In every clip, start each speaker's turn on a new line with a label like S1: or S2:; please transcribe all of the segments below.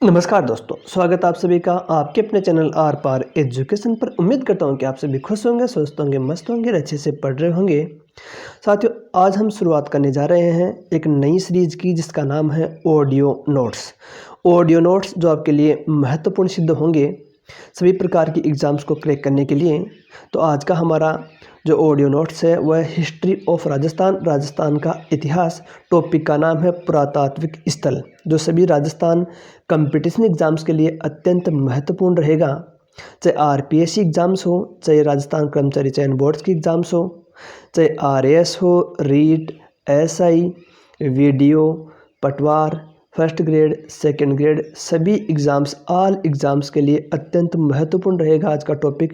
S1: नमस्कार दोस्तों, स्वागत आप सभी का आपके अपने चैनल आर पार एजुकेशन पर। उम्मीद करता हूं कि आप सभी खुश होंगे, स्वस्थ होंगे, मस्त होंगे, अच्छे से पढ़ रहे होंगे। साथियों, आज हम शुरुआत करने जा रहे हैं एक नई सीरीज की जिसका नाम है ऑडियो नोट्स। ऑडियो नोट्स जो आपके लिए महत्वपूर्ण सिद्ध होंगे सभी प्रकार की एग्ज़ाम्स को क्रैक करने के लिए। तो आज का हमारा जो ऑडियो नोट्स है वह हिस्ट्री ऑफ राजस्थान का इतिहास। टॉपिक का नाम है पुरातात्विक स्थल, जो सभी राजस्थान कंपटीशन एग्ज़ाम्स के लिए अत्यंत महत्वपूर्ण रहेगा। चाहे आरपीएससी एग्ज़ाम्स हो, चाहे राजस्थान कर्मचारी चयन बोर्ड्स की एग्ज़ाम्स हो, चाहे आरएएस हो, रीट, एसआई, वीडियो, पटवार, फर्स्ट ग्रेड, सेकंड ग्रेड, सभी एग्ज़ाम्स, ऑल एग्ज़ाम्स के लिए अत्यंत महत्वपूर्ण रहेगा आज का टॉपिक।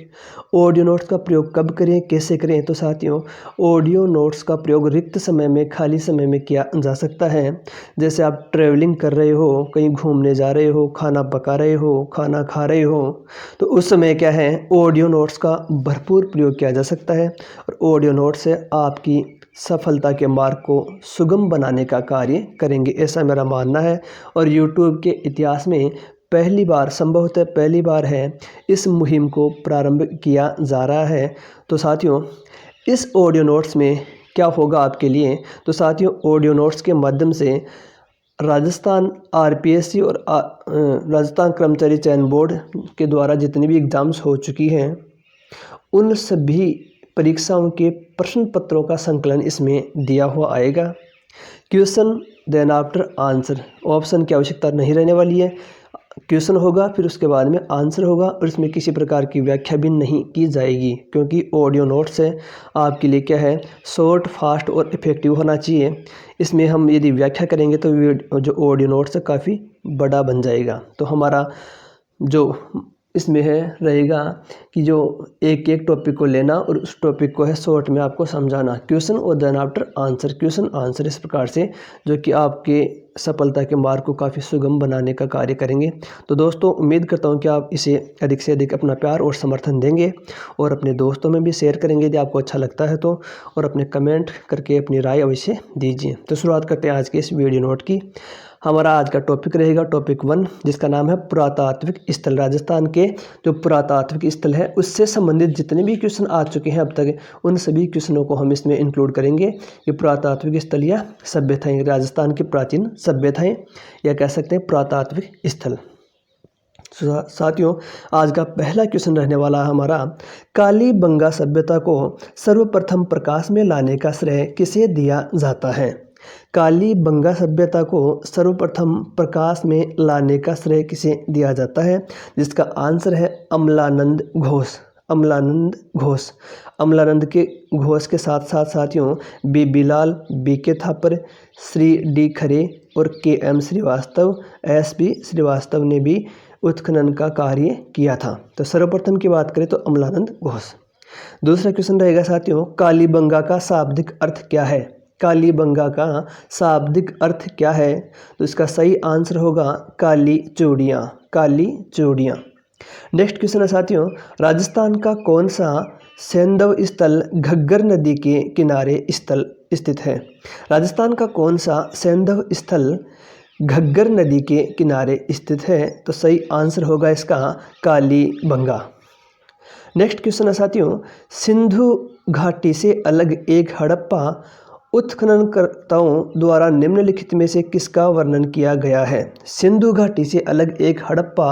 S1: ऑडियो नोट्स का प्रयोग कब करें, कैसे करें? तो साथियों, ऑडियो नोट्स का प्रयोग रिक्त समय में, खाली समय में किया जा सकता है। जैसे आप ट्रैवलिंग कर रहे हो, कहीं घूमने जा रहे हो, खाना पका रहे हो, खाना खा रहे हो, तो उस समय क्या है, ऑडियो नोट्स का भरपूर प्रयोग किया जा सकता है। और ऑडियो नोट्स से आपकी सफलता के मार्ग को सुगम बनाने का कार्य करेंगे, ऐसा मेरा मानना है। और यूट्यूब के इतिहास में पहली बार, संभवतः पहली बार है, इस मुहिम को प्रारंभ किया जा रहा है। तो साथियों, इस ऑडियो नोट्स में क्या होगा आपके लिए? तो साथियों, ऑडियो नोट्स के माध्यम से राजस्थान आरपीएससी और राजस्थान कर्मचारी चयन बोर्ड के द्वारा जितनी भी एग्ज़ाम्स हो चुकी हैं उन सभी परीक्षाओं के प्रश्न पत्रों का संकलन इसमें दिया हुआ आएगा। Question then after answer, option की आवश्यकता नहीं रहने वाली है। क्वेश्चन होगा, फिर उसके बाद में आंसर होगा, और इसमें किसी प्रकार की व्याख्या भी नहीं की जाएगी, क्योंकि ऑडियो नोट्स है आपके लिए क्या है, शॉर्ट, फास्ट और इफ़ेक्टिव होना चाहिए। इसमें हम यदि व्याख्या करेंगे तो जो ऑडियो नोट्स है काफ़ी बड़ा बन जाएगा। तो हमारा जो इसमें है रहेगा कि जो एक एक टॉपिक को लेना और उस टॉपिक को है शॉर्ट में आपको समझाना। क्वेश्चन और then after answer, question answer, इस प्रकार से जो कि आपके सफलता के मार्ग को काफ़ी सुगम बनाने का कार्य करेंगे। तो दोस्तों, उम्मीद करता हूं कि आप इसे अधिक से अधिक अपना प्यार और समर्थन देंगे और अपने दोस्तों में भी शेयर करेंगे यदि आपको अच्छा लगता है तो, और अपने कमेंट करके अपनी राय अवश्य दीजिए। तो शुरुआत करते हैं आज के इस वीडियो नोट की। हमारा आज का टॉपिक रहेगा टॉपिक 1, जिसका नाम है पुरातात्विक स्थल। राजस्थान के जो पुरातात्विक स्थल है उससे संबंधित जितने भी क्वेश्चन आ चुके हैं अब तक, उन सभी क्वेश्चनों को हम इसमें इंक्लूड करेंगे। ये पुरातात्विक स्थल या सभ्यताएं, राजस्थान की प्राचीन सभ्यताएं, या कह सकते हैं पुरातात्विक स्थल। साथियों, आज का पहला क्वेश्चन रहने वाला है हमारा, कालीबंगा सभ्यता को सर्वप्रथम प्रकाश में लाने का श्रेय किसे दिया जाता है? कालीबंगा सभ्यता को सर्वप्रथम प्रकाश में लाने का श्रेय किसे दिया जाता है? जिसका आंसर है अमलानंद घोष। अमलानंद घोष। अमलानंद के घोष के साथ साथ साथियों B B Lal, B K Thapar, Shri D Khare और K M Srivastava, S B Srivastava ने भी उत्खनन का कार्य किया था। तो सर्वप्रथम की बात करें तो अमलानंद घोष। दूसरा क्वेश्चन रहेगा साथियों, कालीबंगा का शाब्दिक अर्थ क्या है? कालीबंगा का शाब्दिक अर्थ क्या है? तो इसका सही आंसर होगा काली चूड़ियाँ। काली चूड़ियाँ। नेक्स्ट क्वेश्चन है साथियों, राजस्थान का कौन सा सैंधव स्थल घग्गर नदी के किनारे स्थित है? राजस्थान का कौन सा सैंधव स्थल घग्गर नदी के किनारे स्थित है? तो सही आंसर होगा इसका कालीबंगा। नेक्स्ट क्वेश्चन है साथियों, सिंधु घाटी से अलग एक हड़प्पा उत्खननकर्ताओं द्वारा निम्नलिखित में से किसका वर्णन किया गया है? सिंधु घाटी से अलग एक हड़प्पा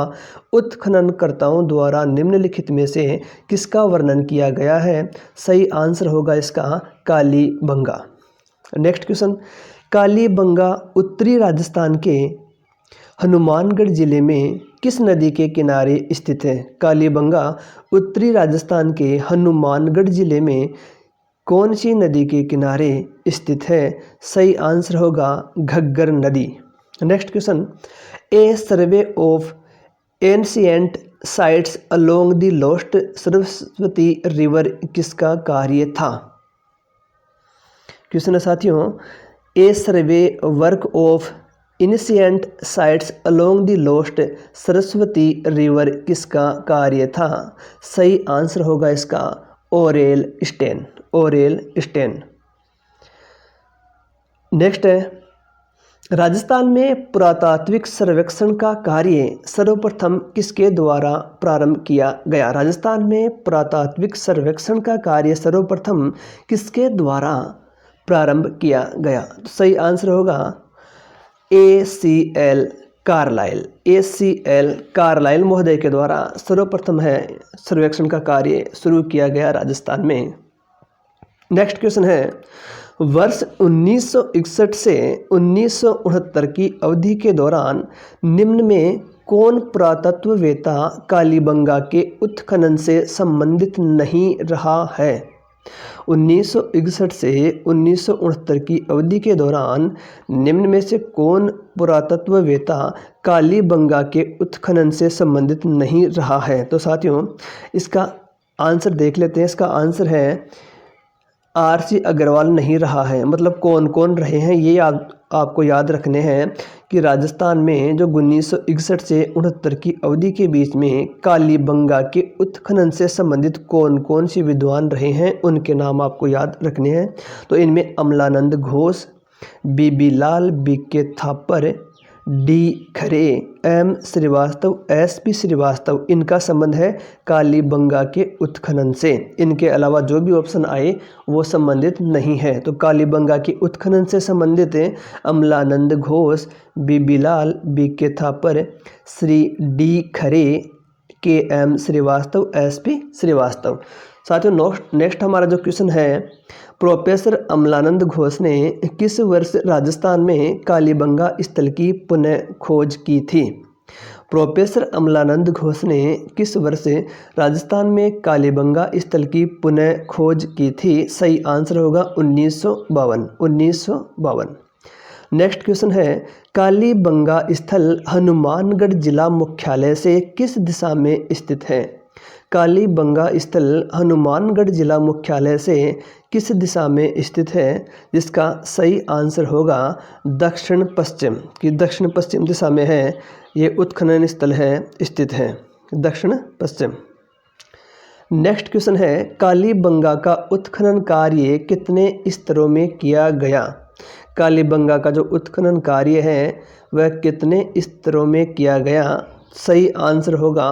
S1: उत्खननकर्ताओं द्वारा निम्नलिखित में से किसका वर्णन किया गया है? सही आंसर होगा इसका कालीबंगा। नेक्स्ट क्वेश्चन, कालीबंगा उत्तरी राजस्थान के हनुमानगढ़ जिले में किस नदी के किनारे स्थित है? कालीबंगा उत्तरी राजस्थान के हनुमानगढ़ जिले में कौन सी नदी के किनारे स्थित है? सही आंसर होगा घग्गर नदी। Next question, a survey of ancient sites along the lost Saraswati river किसका कार्य था? क्वेश्चन है साथियों, a survey work of ancient sites along the lost Saraswati river किसका कार्य था? सही आंसर होगा इसका Aurel Stein. Aurel Stein. Next है, राजस्थान में पुरातात्विक सर्वेक्षण का कार्य सर्वप्रथम किसके द्वारा प्रारंभ किया गया? राजस्थान में पुरातात्विक सर्वेक्षण का कार्य सर्वप्रथम किसके द्वारा प्रारंभ किया गया? तो सही आंसर होगा ACL कार्लाइल। ACL कार्लाइल महोदय के द्वारा सर्वप्रथम है सर्वेक्षण का कार्य शुरू किया गया राजस्थान में। नेक्स्ट क्वेश्चन है, वर्ष 1961 से 1969 की अवधि के दौरान निम्न में कौन पुरातत्ववेत्ता कालीबंगा के उत्खनन से संबंधित नहीं रहा है? 1961 से 1969 की अवधि के दौरान निम्न में से कौन पुरातत्ववेत्ता कालीबंगा के उत्खनन से संबंधित नहीं रहा है? तो साथियों इसका आंसर देख लेते हैं। इसका आंसर है RC अग्रवाल नहीं रहा है। मतलब कौन कौन रहे हैं ये आपको याद रखने हैं कि राजस्थान में जो 1961 से 69 की अवधि के बीच में कालीबंगा के उत्खनन से संबंधित कौन कौन से विद्वान रहे हैं उनके नाम आपको याद रखने हैं। तो इनमें अमलानंद घोष, BB लाल, BK थापर, D खरे, M श्रीवास्तव, SP श्रीवास्तव, इनका संबंध है कालीबंगा के उत्खनन से। इनके अलावा जो भी ऑप्शन आए वो संबंधित नहीं है। तो कालीबंगा के उत्खनन से संबंधित अमलानंद घोष, BB लाल, BK थापर, श्री D खरे, KM श्रीवास्तव, SP श्रीवास्तव। साथियों नेक्स्ट हमारा जो क्वेश्चन है, प्रोफेसर अमलानंद घोष ने किस वर्ष राजस्थान में कालीबंगा स्थल की पुनः खोज की थी? प्रोफेसर अमलानंद घोष ने किस वर्ष राजस्थान में कालीबंगा स्थल की पुनः खोज की थी? सही आंसर होगा 1952। नेक्स्ट क्वेश्चन है, कालीबंगा स्थल हनुमानगढ़ जिला मुख्यालय से किस दिशा में स्थित है? कालीबंगा स्थल हनुमानगढ़ जिला मुख्यालय से किस दिशा में स्थित है? जिसका सही आंसर होगा दक्षिण पश्चिम, कि दक्षिण पश्चिम दिशा में है ये उत्खनन स्थल है स्थित है, दक्षिण पश्चिम। नेक्स्ट क्वेश्चन है, कालीबंगा का उत्खनन कार्य कितने स्तरों में किया गया? कालीबंगा का जो उत्खनन कार्य है वह कितने स्तरों में किया गया? सही आंसर होगा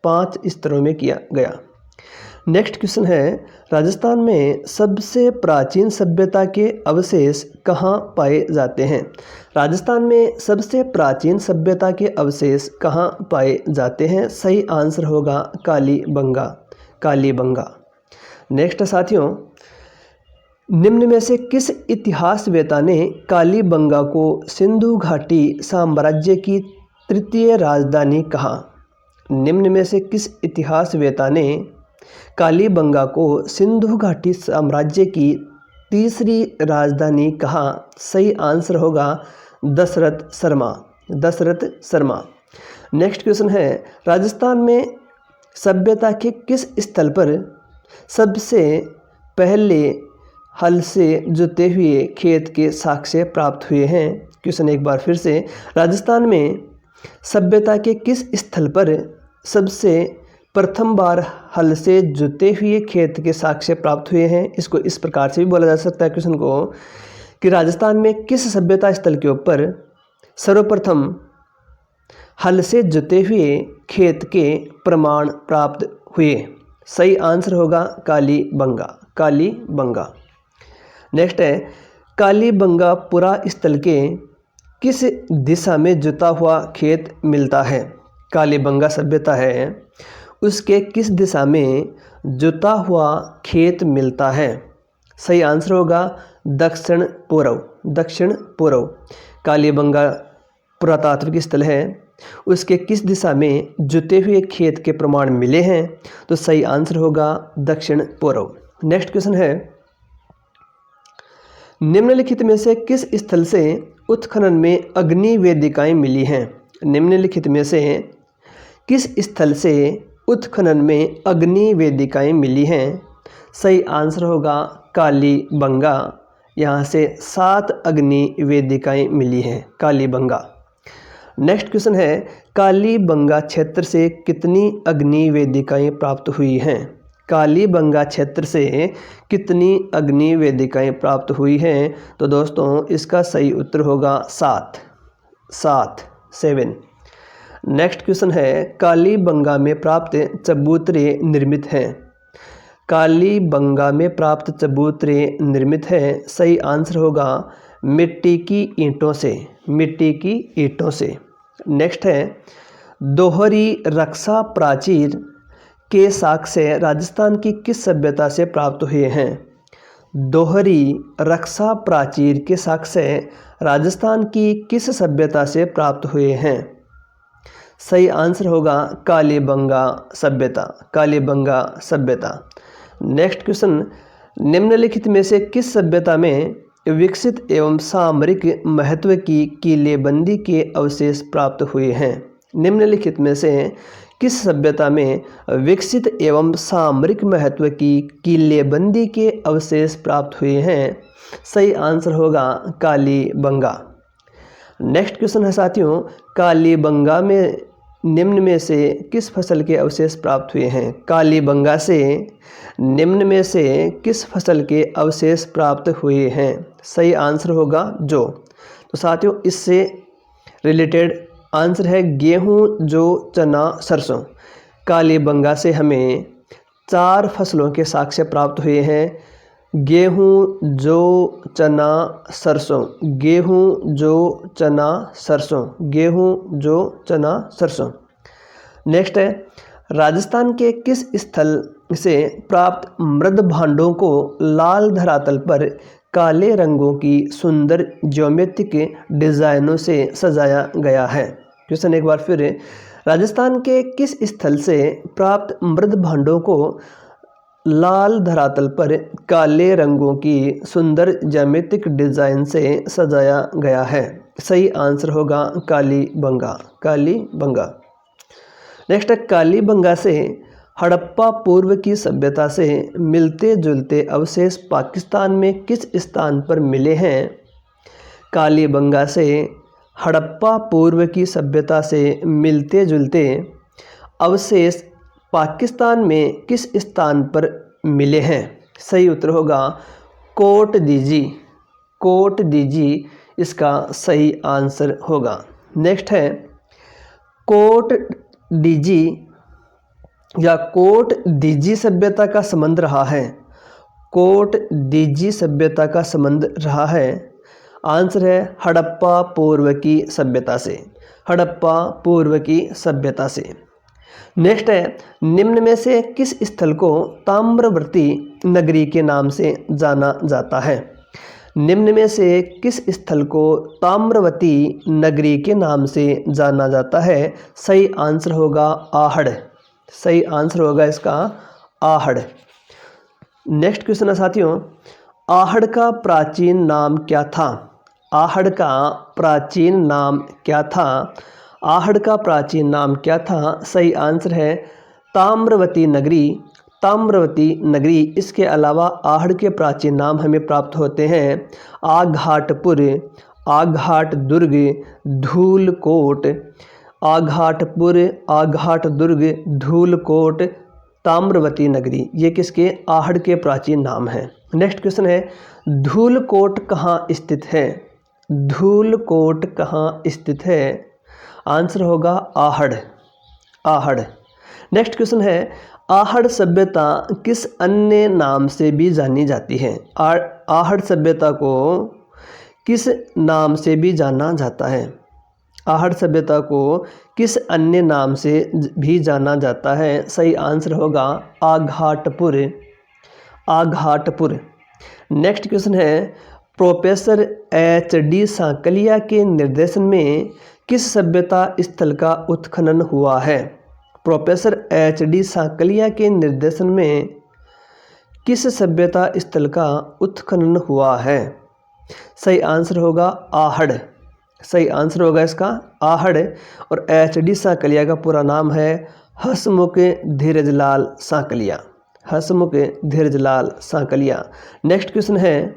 S1: 5 स्तरों में किया गया। नेक्स्ट क्वेश्चन है, राजस्थान में सबसे प्राचीन सभ्यता के अवशेष कहाँ पाए जाते हैं? राजस्थान में सबसे प्राचीन सभ्यता के अवशेष कहाँ पाए जाते हैं? सही आंसर होगा कालीबंगा। नेक्स्ट साथियों, निम्न में से किस इतिहासवेत्ता ने कालीबंगा को सिंधु घाटी साम्राज्य की तृतीय राजधानी कहा? निम्न में से किस इतिहासवेत्ता ने कालीबंगा को सिंधु घाटी साम्राज्य की तीसरी राजधानी कहा? सही आंसर होगा दशरथ शर्मा। नेक्स्ट क्वेश्चन है, राजस्थान में सभ्यता के किस स्थल पर सबसे पहले हल से जोते हुए खेत के साक्ष्य प्राप्त हुए हैं? क्वेश्चन एक बार फिर से, राजस्थान में सभ्यता के किस स्थल पर सबसे प्रथम बार हल से जोते हुए खेत के साक्ष्य प्राप्त हुए हैं? इसको इस प्रकार से भी बोला जा सकता है क्वेश्चन को कि राजस्थान में किस सभ्यता स्थल के ऊपर सर्वप्रथम हल से जोते हुए खेत के प्रमाण प्राप्त हुए? सही आंसर होगा कालीबंगा। नेक्स्ट है, कालीबंगा पुरा स्थल के किस दिशा में जुता हुआ खेत मिलता है? कालीबंगा सभ्यता है उसके किस दिशा में जुता हुआ खेत मिलता है? सही आंसर होगा दक्षिण पूर्व। कालीबंगा पुरातात्विक स्थल है उसके किस दिशा में जुते हुए खेत के प्रमाण मिले हैं? तो सही आंसर होगा दक्षिण पूर्व। नेक्स्ट क्वेश्चन है, निम्नलिखित में से किस स्थल से उत्खनन में अग्नि वेदिकाएं मिली हैं? निम्नलिखित में से किस स्थल से उत्खनन में अग्नि वेदिकाएं मिली हैं? सही आंसर होगा कालीबंगा। यहाँ से 7 अग्नि वेदिकाएं मिली हैं कालीबंगा। नेक्स्ट क्वेश्चन है, कालीबंगा क्षेत्र से कितनी अग्नि वेदिकाएं प्राप्त हुई हैं? कालीबंगा क्षेत्र से कितनी अग्नि वेदिकाएं प्राप्त हुई हैं? तो दोस्तों इसका सही उत्तर होगा 7। नेक्स्ट क्वेश्चन है, कालीबंगा में प्राप्त चबूतरे निर्मित हैं। कालीबंगा में प्राप्त चबूतरे निर्मित हैं, सही आंसर होगा मिट्टी की ईंटों से। नेक्स्ट है, दोहरी रक्षा प्राचीर के साक्ष्य राजस्थान की किस सभ्यता से प्राप्त हुए हैं? दोहरी रक्षा प्राचीर के साक्ष्य राजस्थान की किस सभ्यता से प्राप्त हुए हैं? सही आंसर होगा कालीबंगा सभ्यता। नेक्स्ट क्वेश्चन, निम्नलिखित में से किस सभ्यता में विकसित एवं सामरिक महत्व की किलेबंदी के अवशेष प्राप्त हुए हैं? निम्नलिखित में से किस सभ्यता में विकसित एवं सामरिक महत्व की किलेबंदी के अवशेष प्राप्त हुए हैं? सही आंसर होगा कालीबंगा। नेक्स्ट क्वेश्चन है साथियों, कालीबंगा में निम्न में से किस फसल के अवशेष प्राप्त हुए हैं? कालीबंगा से निम्न में से किस फसल के अवशेष प्राप्त हुए हैं? सही आंसर होगा जौ। तो साथियों इससे रिलेटेड आंसर है गेहूं, जौ, चना, सरसों। कालीबंगा से हमें 4 फसलों के साक्ष्य प्राप्त हुए हैं, गेहूं, जौ, चना, सरसों। गेहूं, जौ, चना, सरसों। गेहूं, जौ, चना, सरसों। नेक्स्ट है, राजस्थान के किस स्थल से प्राप्त मृद भांडों को लाल धरातल पर काले रंगों की सुंदर ज्योमेट्रिक डिजाइनों से सजाया गया है? क्वेश्चन एक बार फिर, राजस्थान के किस स्थल से प्राप्त मृद भांडों को लाल धरातल पर काले रंगों की सुंदर ज्योमेट्रिक डिजाइन से सजाया गया है? सही आंसर होगा कालीबंगा। नेक्स्ट है, कालीबंगा से हड़प्पा पूर्व की सभ्यता से मिलते जुलते अवशेष पाकिस्तान में किस स्थान पर मिले हैं? कालीबंगा से हड़प्पा पूर्व की सभ्यता से मिलते जुलते अवशेष पाकिस्तान में किस स्थान पर मिले हैं? सही उत्तर होगा कोट दीजी इसका सही आंसर होगा। नेक्स्ट है, कोट दीजी सभ्यता का संबंध रहा है। कोट दीजी सभ्यता का संबंध रहा है, आंसर है हड़प्पा पूर्व की सभ्यता से। नेक्स्ट है, निम्न में से किस स्थल को ताम्रवर्ती नगरी के नाम से जाना जाता है? निम्न में से किस स्थल को ताम्रवती नगरी के नाम से जाना जाता है? सही आंसर होगा आहड़। सही आंसर होगा इसका आहड़। नेक्स्ट क्वेश्चन है साथियों, आहड़ का प्राचीन नाम क्या था? आहड़ का प्राचीन नाम क्या था? आहड़ का प्राचीन नाम क्या था? सही आंसर है ताम्रवती नगरी। इसके अलावा आहड़ के प्राचीन नाम हमें प्राप्त होते हैं आघाटपुर, आघाट दुर्ग, धूलकोट। आघाटपुर, आघाट दुर्ग, धूलकोट, ताम्रवती नगरी, ये किसके आहड़ के प्राचीन नाम हैं। नेक्स्ट क्वेश्चन है, धूलकोट कहाँ स्थित है? धूलकोट कहाँ स्थित है? आंसर होगा आहड़। नेक्स्ट क्वेश्चन है, आहड़ सभ्यता किस अन्य नाम से भी जानी जाती है? आहड़ सभ्यता को किस नाम से भी जाना जाता है? आहड़ सभ्यता को किस अन्य नाम से भी जाना जाता है? सही आंसर होगा आघाटपुर। नेक्स्ट क्वेश्चन है, प्रोफेसर HD सांकलिया के निर्देशन में किस सभ्यता स्थल का उत्खनन हुआ है? प्रोफेसर HD सांकलिया के निर्देशन में किस सभ्यता स्थल का उत्खनन हुआ है? सही आंसर होगा आहड़। सही आंसर होगा इसका आहड़। और HD सांकलिया का पूरा नाम है हसमुख धीरजलाल सांकलिया। नेक्स्ट क्वेश्चन है,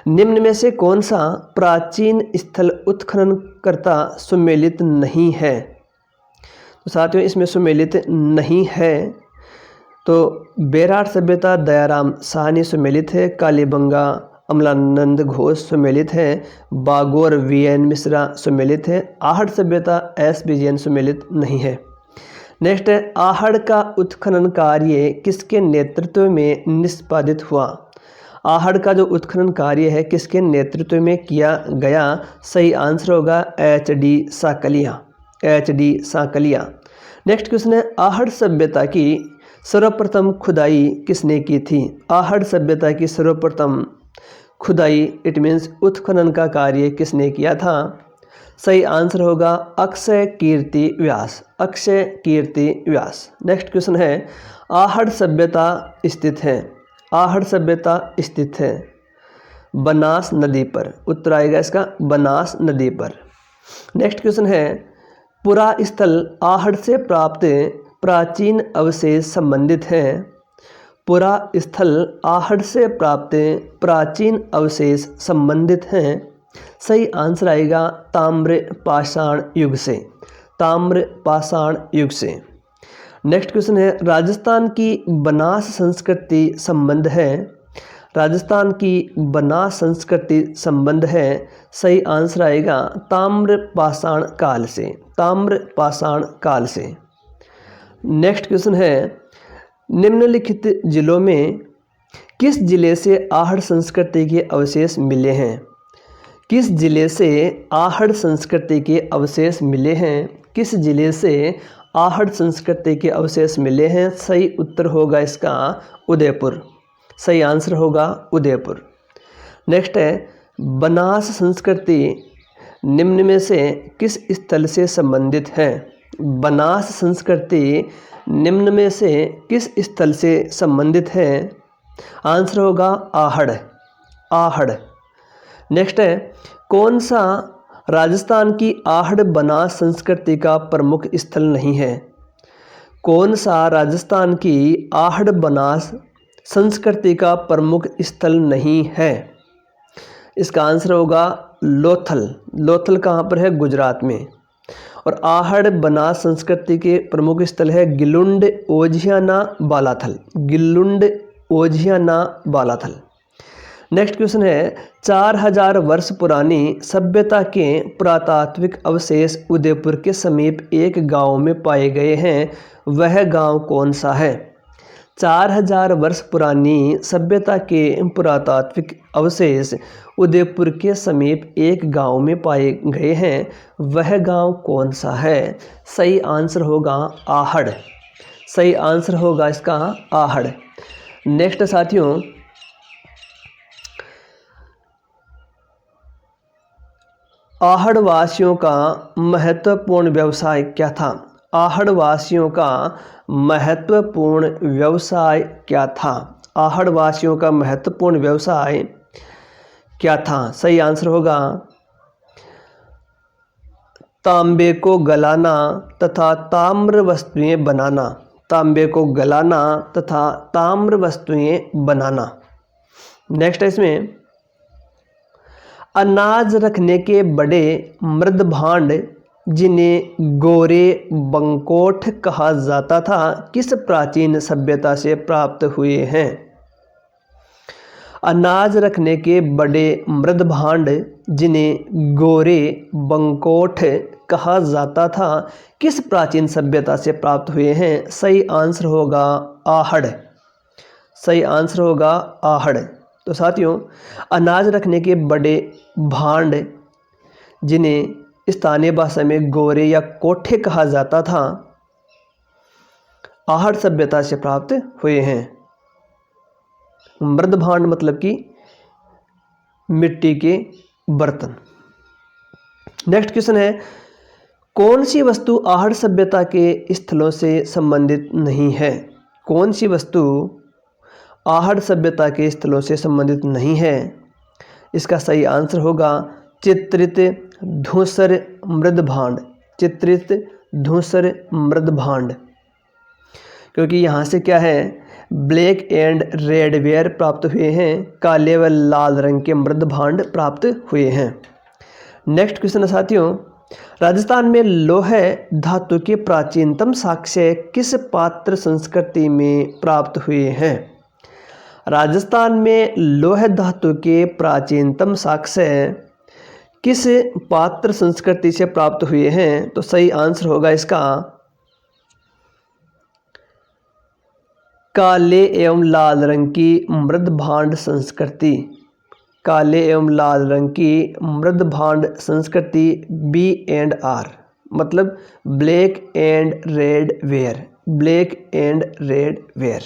S1: निम्न में से कौन सा प्राचीन स्थल उत्खननकर्ता सुमेलित नहीं है? तो साथियों इसमें सुमेलित नहीं है तो बेरार सभ्यता दयाराम साहनी सुमेलित है, कालीबंगा अमलानंद घोष सुमेलित है, बागोर वीएन मिश्रा सुमेलित है, आहड़ सभ्यता एस विजयन सुमेलित नहीं है। नेक्स्ट है, आहड़ का उत्खनन कार्य किसके नेतृत्व में निष्पादित हुआ? आहड़ का जो उत्खनन कार्य है किसके नेतृत्व में किया गया? सही आंसर होगा HD. Sankalia, HD. Sankalia. Next question है, आहड़ सभ्यता की सर्वप्रथम खुदाई किसने की थी? आहड़ सभ्यता की सर्वप्रथम खुदाई इट मीन्स उत्खनन का कार्य किसने किया था? सही आंसर होगा अक्षय कीर्ति व्यास, अक्षय कीर्ति व्यास। नेक्स्ट क्वेश्चन है, आहड़ सभ्यता स्थित है, आहड़ सभ्यता स्थित है बनास नदी पर। उत्तर आएगा इसका बनास नदी पर। नेक्स्ट क्वेश्चन है, पुरा स्थल आहड़ से प्राप्त प्राचीन अवशेष संबंधित हैं। पुरा स्थल आहड़ से प्राप्त प्राचीन अवशेष संबंधित हैं। सही आंसर आएगा ताम्र पाषाण युग से, ताम्र पाषाण युग से। नेक्स्ट क्वेश्चन है, राजस्थान की बनास संस्कृति संबंध है, राजस्थान की बनास संस्कृति संबंध है। सही आंसर आएगा ताम्र पाषाण काल से, ताम्र पाषाण काल से। नेक्स्ट क्वेश्चन है, निम्नलिखित जिलों में किस जिले से आहड़ संस्कृति के अवशेष मिले हैं? किस जिले से आहड़ संस्कृति के अवशेष मिले हैं? किस जिले से आहड़ संस्कृति के अवशेष मिले हैं? सही उत्तर होगा इसका उदयपुर, सही आंसर होगा उदयपुर। नेक्स्ट है, बनास संस्कृति निम्न में से किस स्थल से संबंधित है? बनास संस्कृति निम्न में से किस स्थल से संबंधित है? आंसर होगा आहड़, आहड़। नेक्स्ट है, कौन सा राजस्थान की आहड़ बनास संस्कृति का प्रमुख स्थल नहीं है? कौन सा राजस्थान की आहड़ बनास संस्कृति का प्रमुख स्थल नहीं है? इसका आंसर होगा लोथल। लोथल कहाँ पर है? गुजरात में। और आहड़ बनास संस्कृति के प्रमुख स्थल है गिलुंड ओझियाना बालाथल, गिलुंड ओझियाना बालाथल। नेक्स्ट क्वेश्चन है, 4000 वर्ष पुरानी सभ्यता के पुरातात्विक अवशेष उदयपुर के समीप एक गांव में पाए गए हैं, वह गांव कौन सा है? 4000 वर्ष पुरानी सभ्यता के पुरातात्विक अवशेष उदयपुर के समीप एक गांव में पाए गए हैं, वह गांव कौन सा है? सही आंसर होगा आहड़, सही आंसर होगा इसका आहड़। नेक्स्ट साथियों, आहड़ वासियों का महत्वपूर्ण व्यवसाय क्या था? आहड़ वासियों का महत्वपूर्ण व्यवसाय क्या था? आहड़ वासियों का महत्वपूर्ण व्यवसाय क्या था? सही आंसर होगा तांबे को गलाना तथा ताम्र वस्तुएं बनाना, तांबे को गलाना तथा ताम्र वस्तुएं बनाना। नेक्स्ट है इसमें, अनाज रखने के बड़े मृद भांड जिन्हें गोरे बंकोठ कहा जाता था, किस प्राचीन सभ्यता से प्राप्त हुए हैं? अनाज रखने के बड़े मृद भांड जिन्हें गोरे बंकोठ कहा जाता था, किस प्राचीन सभ्यता से प्राप्त हुए हैं? सही आंसर होगा आहड़, सही आंसर होगा आहड़। तो साथियों, अनाज रखने के बड़े भांड जिन्हें स्थानीय भाषा में गोरे या कोठे कहा जाता था, आहड़ सभ्यता से प्राप्त हुए हैं। मृद भांड मतलब कि मिट्टी के बर्तन। नेक्स्ट क्वेश्चन है, कौन सी वस्तु आहड़ सभ्यता के स्थलों से संबंधित नहीं है? कौन सी वस्तु आहड़ सभ्यता के स्थलों से संबंधित नहीं है? इसका सही आंसर होगा चित्रित धूसर मृद भांड, चित्रित धूसर मृद भांड। क्योंकि यहाँ से क्या है, ब्लैक एंड रेड वेयर प्राप्त हुए हैं, काले व लाल रंग के मृद भांड प्राप्त हुए हैं। नेक्स्ट क्वेश्चन है साथियों, राजस्थान में लौह धातु के प्राचीनतम साक्ष्य किस पात्र संस्कृति में प्राप्त हुए हैं? राजस्थान में लौह धातु के प्राचीनतम साक्ष्य किस पात्र संस्कृति से प्राप्त हुए हैं? तो सही आंसर होगा इसका काले एवं लाल रंग की मृद भांड संस्कृति। काले एवं लाल रंग की मृद भांड संस्कृति B&R मतलब black and red ware, black and red ware.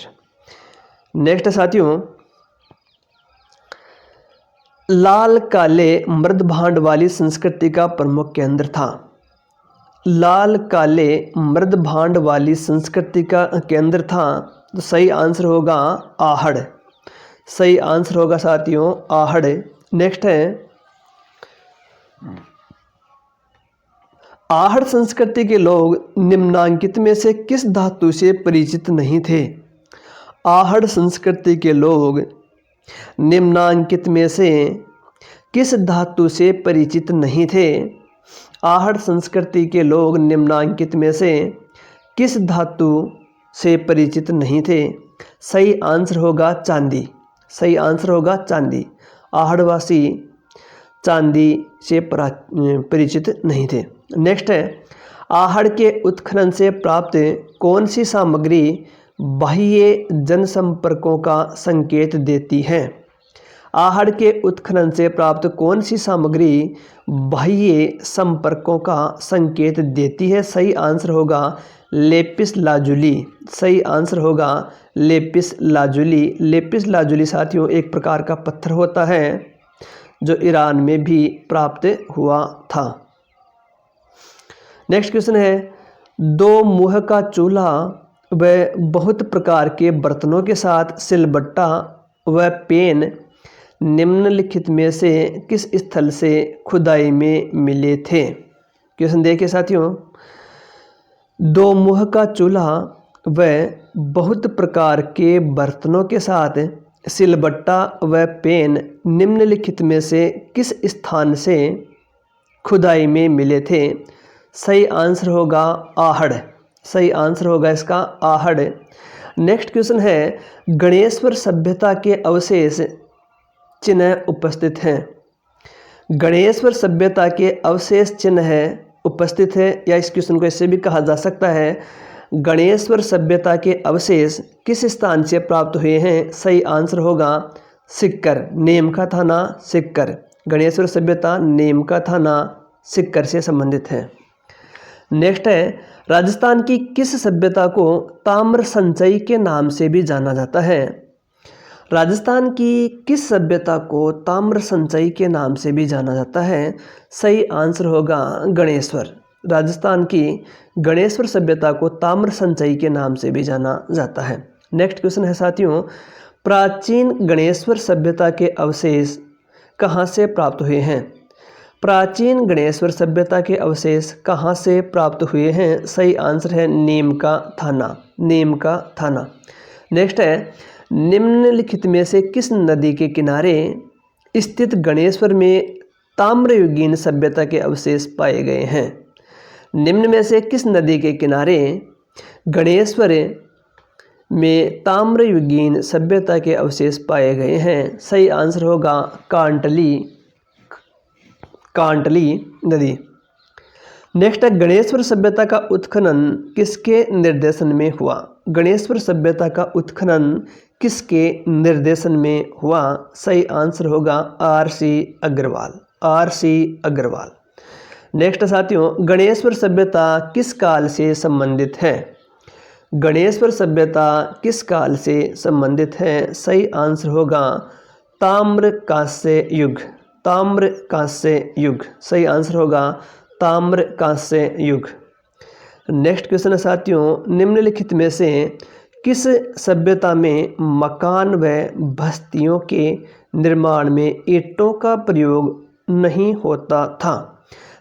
S1: Next साथियों, लाल काले मृद भांड वाली संस्कृति का प्रमुख केंद्र था। लाल काले मृद भांड वाली संस्कृति का केंद्र था, तो सही आंसर होगा आहड़। सही आंसर होगा साथियों आहड़। नेक्स्ट है, आहड़ संस्कृति के लोग निम्नांकित में से किस धातु से परिचित नहीं थे? आहड़ संस्कृति के लोग निम्नांकित में से किस धातु से परिचित नहीं थे? आहड़ संस्कृति के लोग निम्नांकित में से किस धातु से परिचित नहीं थे? सही आंसर होगा चांदी। सही आंसर होगा चांदी। आहड़वासी चांदी से परिचित नहीं थे। नेक्स्ट है, आहड़ के उत्खनन से प्राप्त कौन सी सामग्री बाह्य जनसंपर्कों का संकेत देती है? आहड़ के उत्खनन से प्राप्त कौन सी सामग्री बाह्य संपर्कों का संकेत देती है? सही आंसर होगा लेपिस लाजुली। सही आंसर होगा लेपिस लाजुली। लेपिस लाजुली साथियों एक प्रकार का पत्थर होता है जो ईरान में भी प्राप्त हुआ था। नेक्स्ट क्वेश्चन है, दो मुँह का चूल्हा व बहुत प्रकार के बर्तनों के साथ सिलबट्टा व पेन निम्नलिखित में से किस स्थल से खुदाई में मिले थे? क्वेश्चन देखिए साथियों, दो मुँह का चूल्हा व बहुत प्रकार के बर्तनों के साथ सिलबट्टा व पेन निम्नलिखित में से किस स्थान से खुदाई में मिले थे? सही आंसर होगा आहड़। सही आंसर होगा इसका आहड़। नेक्स्ट क्वेश्चन है, गणेश्वर सभ्यता के अवशेष चिन्ह उपस्थित हैं। गणेश्वर सभ्यता के अवशेष चिन्ह उपस्थित है, या इस क्वेश्चन को इससे भी कहा जा सकता है गणेश्वर सभ्यता के अवशेष किस स्थान से प्राप्त हुए हैं? सही आंसर होगा सिक्कर, नेम का थाना सिक्कर। गणेश्वर सभ्यता नेम का थाना सिक्कर से संबंधित है। नेक्स्ट है, राजस्थान की किस सभ्यता को ताम्र संचयी के नाम से भी जाना जाता है? राजस्थान की किस सभ्यता को ताम्र संचयी के नाम से भी जाना जाता है? सही आंसर होगा गणेश्वर। राजस्थान की गणेश्वर सभ्यता को ताम्र संचयी के नाम से भी जाना जाता है। नेक्स्ट क्वेश्चन है साथियों, प्राचीन गणेश्वर सभ्यता के अवशेष कहाँ से प्राप्त हुए हैं? प्राचीन गणेश्वर सभ्यता के अवशेष कहाँ से प्राप्त हुए हैं? सही आंसर है नीम का थाना। नीम का थाना। नेक्स्ट है, निम्नलिखित में से किस नदी के किनारे स्थित गणेश्वर में ताम्रयुगीन सभ्यता के अवशेष पाए गए हैं? निम्न में से किस नदी के किनारे गणेश्वर में ताम्रयुगीन सभ्यता के अवशेष पाए गए हैं? सही आंसर होगा कांटली। कांटली नदी। नेक्स्ट है, गणेश्वर सभ्यता का उत्खनन किसके निर्देशन में हुआ? गणेश्वर सभ्यता का उत्खनन किसके निर्देशन में हुआ? सही आंसर होगा R.C. Agarwal. R.C. Agarwal. Next साथियों, गणेश्वर सभ्यता किस काल से संबंधित है? गणेश्वर सभ्यता किस काल से संबंधित है? सही आंसर होगा ताम्र कांस्य युग। ताम्र कांस्य युग। सही आंसर होगा ताम्र कांस्य युग। नेक्स्ट क्वेश्चन है साथियों, निम्नलिखित में से किस सभ्यता में मकान व बस्तियों के निर्माण में ईंटों का प्रयोग नहीं होता था?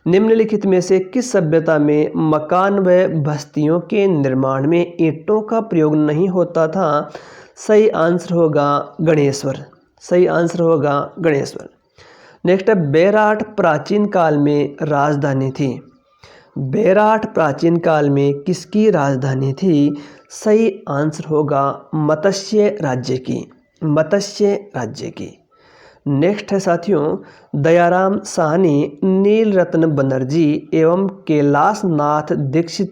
S1: निम्नलिखित में से किस सभ्यता में मकान व बस्तियों के निर्माण में ईंटों का प्रयोग नहीं होता था? सही आंसर होगा गणेश्वर। सही आंसर होगा गणेश्वर। नेक्स्ट है, बेराट प्राचीन काल में राजधानी थी। बेराट प्राचीन काल में किसकी राजधानी थी? सही आंसर होगा मत्स्य राज्य की, मत्स्य राज्य की। नेक्स्ट है साथियों, दयाराम साहनी, नीलरत्न बनर्जी एवं कैलाश नाथ दीक्षित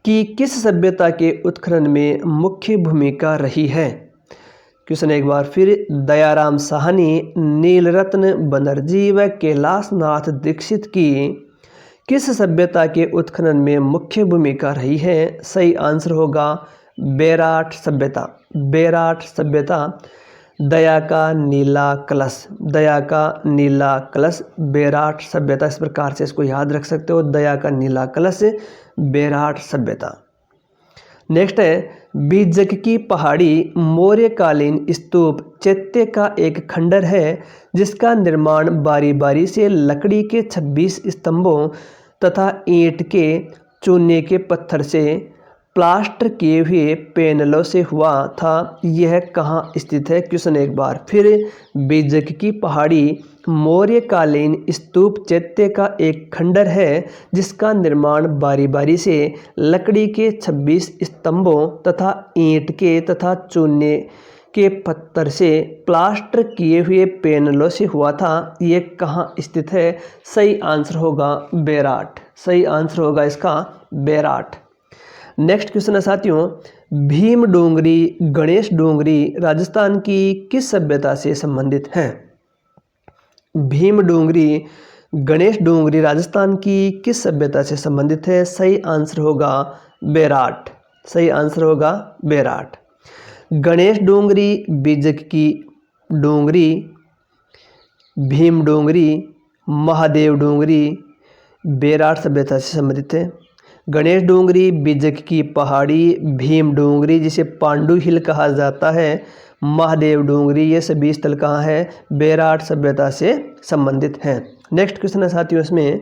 S1: की किस सभ्यता के उत्खनन में मुख्य भूमिका रही है? क्वेश्चन एक बार फिर, दयाराम साहनी, नीलरत्न बनर्जी व कैलाश नाथ दीक्षित की किस सभ्यता के उत्खनन में मुख्य भूमिका रही है? सही आंसर होगा बेराट सभ्यता, बेराट सभ्यता। दया का नीला कलश, दया का नीला कलश बेराट सभ्यता, इस प्रकार से इसको याद रख सकते हो, दया का नीला कलश बेराट सभ्यता। नेक्स्ट है, बीजक की पहाड़ी मौर्यकालीन स्तूप चैत्य का एक खंडर है जिसका निर्माण बारी बारी से लकड़ी के 26 स्तंभों तथा ईंट के चूने के पत्थर से प्लास्टर किए हुए पैनलों से हुआ था। यह कहाँ स्थित है? क्वेश्चन एक बार फिर, बीजक की पहाड़ी मौर्यकालीन स्तूप चैत्य का एक खंडर है जिसका निर्माण बारी बारी से लकड़ी के 26 स्तंभों तथा ईंट के तथा चूने के पत्थर से प्लास्टर किए हुए पैनलों से हुआ था। ये कहाँ स्थित है? सही आंसर होगा बेराट, सही आंसर होगा इसका बेराट। नेक्स्ट क्वेश्चन है साथियों, भीम डोंगरी गणेश डोंगरी राजस्थान की किस सभ्यता से संबंधित है? भीम डोंगरी गणेश डोंगरी राजस्थान की किस सभ्यता से संबंधित है? सही आंसर होगा बेराट, सही आंसर होगा बेराट। गणेश डोंगरी, बीजक की डोंगरी, भीम डोंगरी, महादेव डोंगरी बेराट सभ्यता से संबंधित है। गणेश डोंगरी, बीजक की पहाड़ी, भीम डोंगरी जिसे पांडु हिल कहा जाता है, महादेव डोंगरी, ये सभी स्थल कहाँ है? बेराट सभ्यता से संबंधित हैं। नेक्स्ट क्वेश्चन है साथियों इसमें,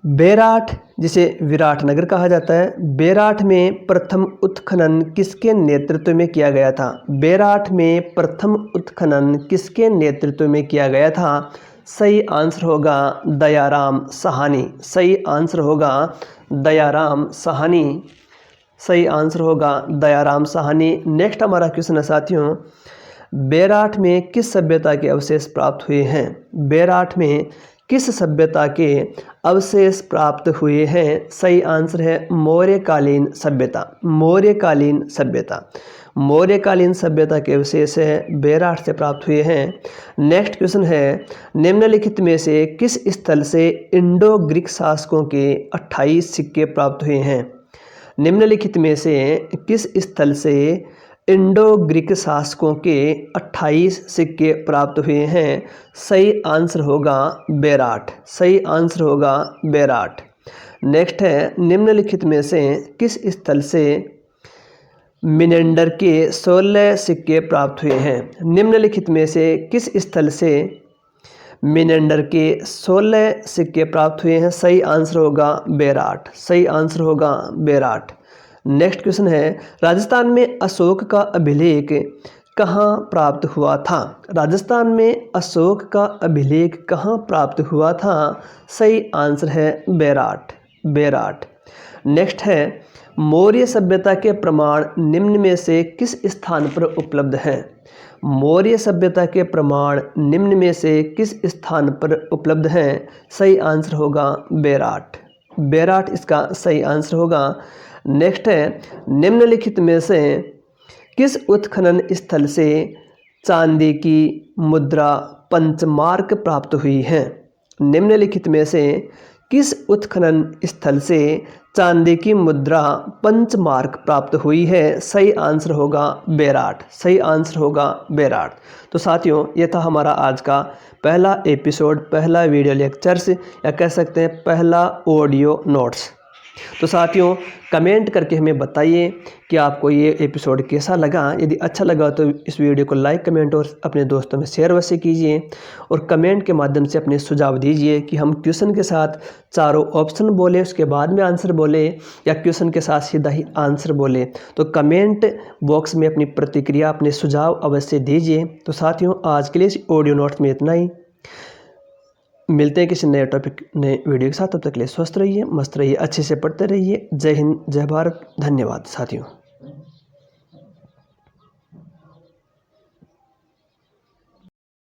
S1: बेराट जिसे विराटनगर कहा जाता है, बेराट में प्रथम उत्खनन किसके नेतृत्व में किया गया था? बेराट में प्रथम उत्खनन किसके नेतृत्व में किया गया था? सही आंसर होगा दयाराम साहनी, सही आंसर होगा दयाराम साहनी, सही आंसर होगा दयाराम साहनी। नेक्स्ट हमारा क्वेश्चन है साथियों, बेराट में किस सभ्यता के अवशेष प्राप्त हुए हैं? बेराट में किस सभ्यता के अवशेष प्राप्त हुए हैं? सही आंसर है मौर्यकालीन सभ्यता, मौर्यकालीन सभ्यता, मौर्यकालीन सभ्यता के अवशेष बेराट से प्राप्त हुए हैं। नेक्स्ट क्वेश्चन है, निम्नलिखित में से किस स्थल से इंडो ग्रीक शासकों के 28 सिक्के प्राप्त हुए हैं? निम्नलिखित में से किस स्थल से इंडो ग्रीक शासकों के 28 सिक्के प्राप्त हुए हैं? सही आंसर होगा बेराट, सही आंसर होगा बेराट। नेक्स्ट है, निम्नलिखित में से किस स्थल से मिनेंडर के 16 सिक्के प्राप्त हुए हैं? निम्नलिखित में से किस स्थल से मिनेंडर के 16 सिक्के प्राप्त हुए हैं? सही आंसर होगा बेराट, सही आंसर होगा बेराट। नेक्स्ट क्वेश्चन है, राजस्थान में अशोक का अभिलेख कहाँ प्राप्त हुआ था? राजस्थान में अशोक का अभिलेख कहाँ प्राप्त हुआ था? सही आंसर है बेराट, बेराट। नेक्स्ट है, मौर्य सभ्यता के प्रमाण निम्न में से किस स्थान पर उपलब्ध हैं? मौर्य सभ्यता के प्रमाण निम्न में से किस स्थान पर उपलब्ध हैं? सही आंसर होगा बेराट, बेराट इसका सही आंसर होगा। नेक्स्ट है, निम्नलिखित में से किस उत्खनन स्थल से चांदी की मुद्रा पंचमार्क प्राप्त हुई है? निम्नलिखित में से किस उत्खनन स्थल से चांदी की मुद्रा पंचमार्क प्राप्त हुई है? सही आंसर होगा बेराट, सही आंसर होगा बेराट। तो साथियों, ये था हमारा आज का पहला एपिसोड, पहला वीडियो लेक्चर्स या कह सकते हैं पहला ऑडियो नोट्स। तो साथियों, कमेंट करके हमें बताइए कि आपको ये एपिसोड कैसा लगा। यदि अच्छा लगा तो इस वीडियो को लाइक, कमेंट और अपने दोस्तों में शेयर अवश्य कीजिए और कमेंट के माध्यम से अपने सुझाव दीजिए कि हम क्वेश्चन के साथ चारों ऑप्शन बोले उसके बाद में आंसर बोले या क्वेश्चन के साथ सीधा ही आंसर बोले। तो कमेंट बॉक्स में अपनी प्रतिक्रिया, अपने सुझाव अवश्य दीजिए। तो साथियों, आज के लिए इस ऑडियो नोट्स में इतना ही। मिलते हैं किसी नए टॉपिक नए वीडियो के साथ। तब तक के लिए स्वस्थ रहिए, मस्त रहिए, अच्छे से पढ़ते रहिए। जय हिंद, जय भारत, धन्यवाद साथियों।